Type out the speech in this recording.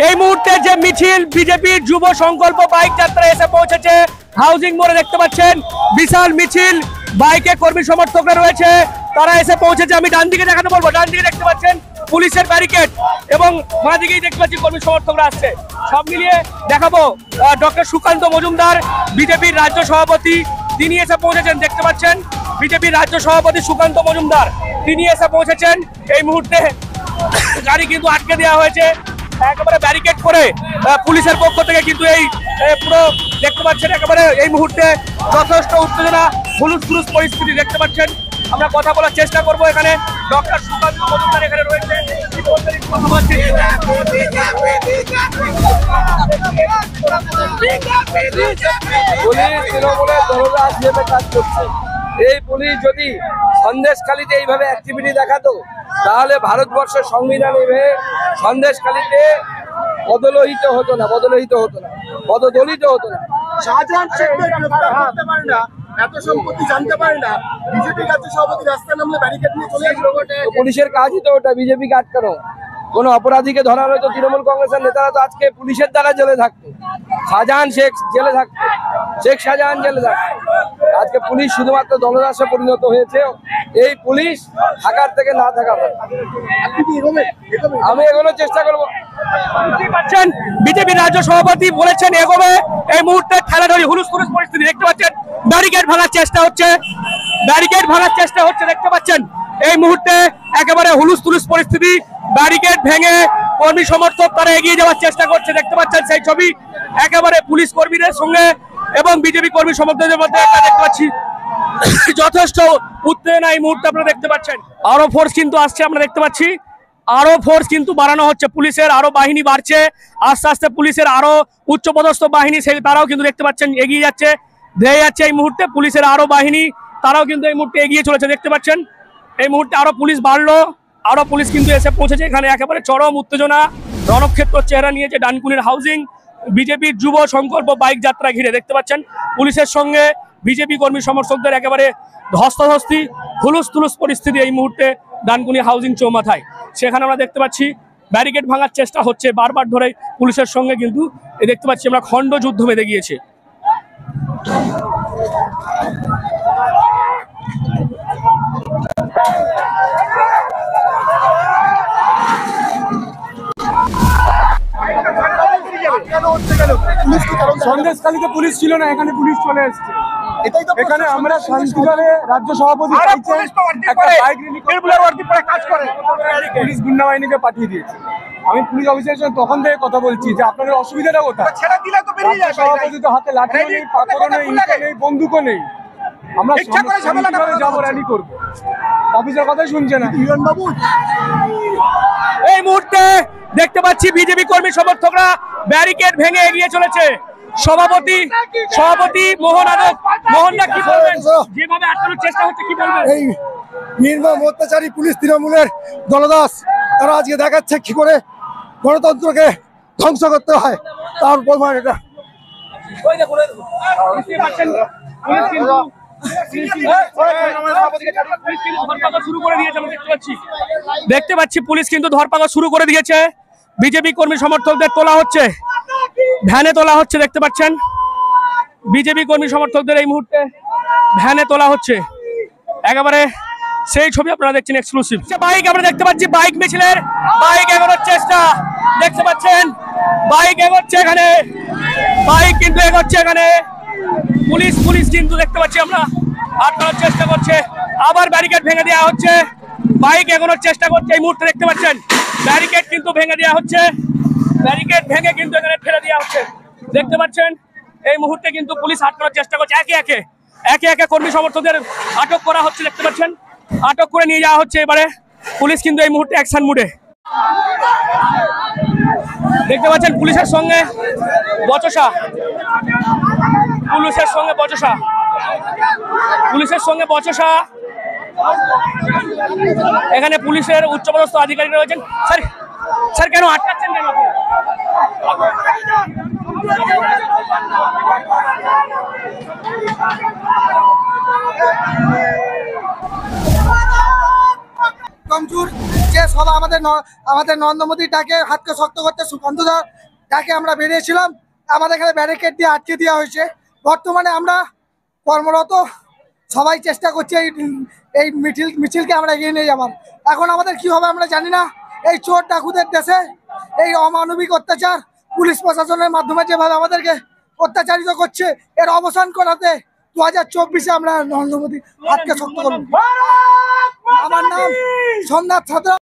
এই মুহূর্তে যে মিছিল বিজেপির যুব সংকল্প বাইক যাত্রা এসে পৌঁছেছে হাউজিং মোড়ে, দেখতে পাচ্ছেন বিশাল মিছিল, বাইকে কর্মী সমর্থকরা রয়েছে, তারা এসে পৌঁছেছে। আমি ডান দিকে দেখাতে বলবো, ডান দিকে দেখতে পাচ্ছেন পুলিশের ব্যারিকেড এবং বাঁ দিকেই দেখতে পাচ্ছি কর্মী সমর্থকরা আসছে। সব মিলিয়ে দেখাবো ডক্টর সুকান্ত মজুমদার বিজেপির রাজ্য সভাপতি, তিনি এসে পৌঁছেছেন। দেখতে পাচ্ছেন বিজেপির রাজ্য সভাপতি সুকান্ত মজুমদার, তিনি এসে পৌঁছেছেন। এই মুহূর্তে গাড়ি কিন্তু আটকে দেওয়া হয়েছে একেবারে ব্যারিকেড করে পুলিশের পক্ষ থেকে, কিন্তু এই পুরো দেখতে পাচ্ছেন একেবারে এই মুহূর্তে যথেষ্ট উত্তেজনা, হুলুস্থুলুস পরিস্থিতি দেখতে পাচ্ছেন। আমরা কথা বলার চেষ্টা করবো। এখানে ডক্টর সুকান্ত মজুমদার এখানে রয়েছে, এই পুলিশ যদি সন্দেশখালীতে এইভাবে অ্যাক্টিভিটি দেখাতো তাহলে ভারতবর্ষের সংবিধান এভাবে সন্দেশখালীতে বদলিত হতো না, বদদলিত হতো না। শাহজাহান শেখকে গ্রেফতার করতে পারে না, এত সম্পত্তি জানতে পারে না, বিজেপি রাজ্য সভাপতি রাস্তায় নামলে ব্যারিকেড নিয়ে চলে আসলো। পুলিশের কাজই তো ওটা, বিজেপিকে আটকানো। কোন অপরাধীকে ধরা হলে তো তৃণমূল কংগ্রেসের নেতারা তো আজকে পুলিশের দ্বারা জেলে থাকতো। শাহজাহান শেখ জেলে থাকতো, শেখ শাহজাহান জেলে থাকতো। আজকে পুলিশ শুধুমাত্র দলদাসে পরিণত হয়েছে। এই পুলিশ থাকার থেকে না থাকা, আমি এগোনোর চেষ্টা করবো। পাচ্ছেন বিজেপি রাজ্য সভাপতি বলেছেন এগোবে। এই মুহূর্তে ঠেলাঠেলি হুলুস্থুলুস পরিস্থিতি দেখতে পাচ্ছেন, ব্যারিকেড ভাঙার চেষ্টা হচ্ছে, দেখতে পাচ্ছেন। এই মুহূর্তে একেবারে হুলুস্থুলুস পরিস্থিতি, ব্যারিকেড ভেঙে কর্মী সমর্থক তারা এগিয়ে যাওয়ার চেষ্টা করছে, দেখতে পাচ্ছেন সেই ছবি একেবারে পুলিশ কর্মীদের সঙ্গে এবং বিজেপি কর্মী সমর্থকদের মধ্যে দেখতে পাচ্ছি যথেষ্ট উত্তেজনা এই মুহূর্তে আপনারা দেখতে পাচ্ছেন। আরো ফোর্স কিন্তু আসছে, আমরা দেখতে পাচ্ছি আরো ফোর্স কিন্তু বাড়ানো হচ্ছে, পুলিশের আরো বাহিনী বাড়ছে, আস্তে আস্তে পুলিশের আরো উচ্চপদস্থ বাহিনী তারাও কিন্তু দেখতে পাচ্ছেন এগিয়ে যাচ্ছে, ধেয়ে যাচ্ছে। এই মুহূর্তে পুলিশের আরো বাহিনী তারাও কিন্তু এই মুহূর্তে এগিয়ে চলেছে, দেখতে পাচ্ছেন। এই মুহূর্তে আরো পুলিশ বাড়লো, আরো পুলিশ কিন্তু এসে পৌঁছেছে এখানে। একেবারে চরম উত্তেজনা, রণক্ষেত্র চেহারা নিয়েছে ডানকুনির হাউজিং বিজেপির যুব সংকল্প বাইক যাত্রা ঘিরে, দেখতে পাচ্ছেন পুলিশের সঙ্গে বিজেপি কর্মী সমর্থকদের একেবারে ধস্তাধস্তি, হুলুস্থুলুস পরিস্থিতি এই মুহূর্তে ডানকুনি হাউজিং চৌমাথায়। সেখানে আমরা দেখতে পাচ্ছি ব্যারিকেড ভাঙার চেষ্টা হচ্ছে বারবার ধরে পুলিশের সঙ্গে, কিন্তু দেখতে পাচ্ছি আমরা খণ্ড যুদ্ধ বেঁধে গিয়েছে। সন্দেশখালীতে পুলিশ ছিল না, এখানে পুলিশ চলে এসছে। এখানে আমরা শান্তিভাবে রাজ্য সভাপতি পুলিশ গুন্ডা বাহিনীকে পাঠিয়ে দিয়েছে। আমি পুলিশ অফিসারের সঙ্গে তখন থেকে কথা বলছি যে আপনাদের অসুবিধাটা কোথায়। সভাপতি তো হাতে লাঠিও নেই, পাথরও নেই, ইটও নেই, বন্দুকও নেই। আমরা যাবো, র্যালি করবো, অফিসের কথাই শুনছে না। এই মুহূর্তে দেখতে পাচ্ছি বিজেপি কর্মী সমর্থকরা ব্যারিকেড ভেঙে এগিয়ে চলেছে। সভাপতি মোহনদা কি বলবেন, যেভাবে আটকানোর চেষ্টা হচ্ছে কি বলবেন? এই নির্মম অত্যাচারী পুলিশ তৃণমূলের দলদাস, তারা আজকে দেখাচ্ছে কি করে গণতন্ত্রকে ধ্বংস করতে হয়, তার প্রমাণ এটা। দেখতে পাচ্ছি পুলিশ কিন্তু ধরপাকড় শুরু করে দিয়েছে। বিজেপি কর্মী সমর্থকদের তোলা হচ্ছে, ভ্যানে তোলা হচ্ছে, দেখতে পাচ্ছেন বিজেপি কর্মী সমর্থকদের এই মুহূর্তে ভ্যানে তোলা হচ্ছে। একেবারে সেই ছবি আপনারা দেখছেন এক্সক্লুসিভ। বাইক আমরা দেখতে পাচ্ছি, বাইক মিছিলের বাইক এগোনোর চেষ্টা দেখতে পাচ্ছেন, বাইক এগোচ্ছে এখানে, বাইক কিন্তু এগোচ্ছে এখানে। পুলিশ কিন্তু দেখতে পাচ্ছি আমরা আটকানোর চেষ্টা করছে, আবার ব্যারিকেড ভেঙে দেওয়া হচ্ছে, বাইক এগোনোর চেষ্টা করছে। এই মুহূর্তে দেখতে পাচ্ছেন ব্যারিকেড কিন্তু ভেঙে দেওয়া হচ্ছে, ব্যারিকেড ভেঙে কিন্তু এখানে ফেলে দেওয়া হচ্ছে, দেখতে পাচ্ছেন। এই মুহূর্তে কিন্তু পুলিশ আটকানোর চেষ্টা করছে, একে একে কর্মী সমর্থকদের আটক করা হচ্ছে, দেখতে পাচ্ছেন আটক করে নিয়ে যাওয়া হচ্ছে। এবারে পুলিশ কিন্তু এই মুহূর্তে অ্যাকশন মুডে, দেখতে পাচ্ছেন পুলিশের সঙ্গে বচসা, এখানে পুলিশের উচ্চপদস্থ আধিকারিক রয়েছেন। স্যার কেন আটকাচ্ছেন কেন? কমজোর যে দিয়ে সব আমাদের নরেন্দ্র মোদী ডাকে হাতকে শক্ত করতে সুকান্তদা ডাকে আমরা বেরিয়েছিলাম, আমাদের এখানে ব্যারিকেড দিয়ে আটকে দেওয়া হয়েছে। বর্তমানে আমরা কর্মরত সবাই চেষ্টা করছি এই মিছিলকে আমরা এগিয়ে নিয়ে যাবার। এখন আমাদের কি হবে আমরা জানি না। এই চোর ডাকুদের দেশে এই অমানবিক অত্যাচার পুলিশ প্রশাসনের মাধ্যমে যেভাবে আমাদেরকে অত্যাচারিত করছে, এর অবসান করাতে 2024-এ আমরা নরেন্দ্র মোদী হাতকে শক্ত করব। আমার নাম সোমনাথ ছাত্র।